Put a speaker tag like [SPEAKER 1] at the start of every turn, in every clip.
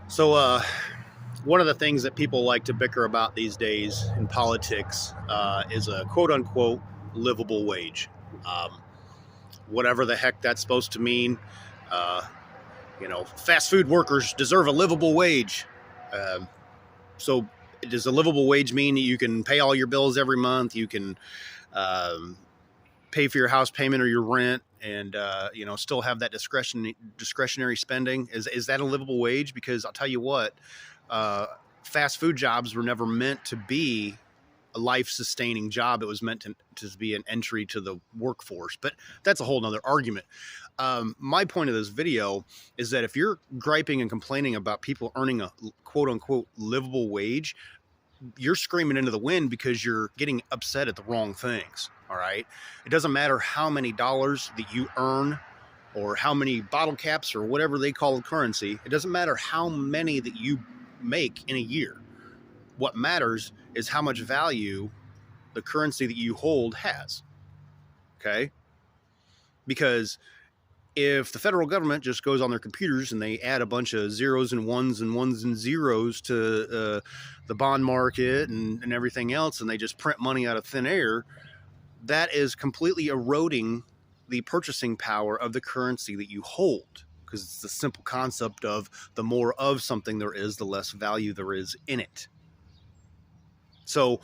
[SPEAKER 1] So, one of the things that people like to bicker about these days in politics is a quote unquote livable wage. Um, Whatever the heck that's supposed to mean. Uh, Fast food workers deserve a livable wage. Um so, does a livable wage mean that you can pay all your bills every month? You can um, pay for your house payment or your rent, and still have that discretionary spending. Is that a livable wage? Because I'll tell you what, uh, fast food jobs were never meant to be a life sustaining job. It was meant to be an entry to the workforce, but that's a whole nother argument. My point of this video is that if you're griping and complaining about people earning a quote unquote livable wage, you're screaming into the wind because you're getting upset at the wrong things. All right. It doesn't matter how many dollars that you earn or how many bottle caps or whatever they call currency. It doesn't matter how many that you make in a year. What matters is how much value the currency that you hold has. Okay. Because if the federal government just goes on their computers and they add a bunch of zeros and ones and zeros to the bond market and everything else, and they just print money out of thin air, that is completely eroding the purchasing power of the currency that you hold, because it's the simple concept of the more of something there is, the less value there is in it. So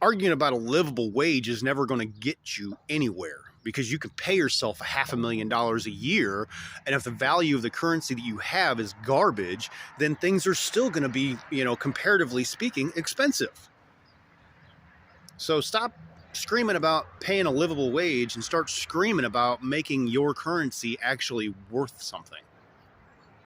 [SPEAKER 1] arguing about a livable wage is never going to get you anywhere, because you can pay yourself $500,000 a year, and if the value of the currency that you have is garbage, then things are still going to be, comparatively speaking, expensive. So stop screaming about paying a livable wage and start screaming about making your currency actually worth something.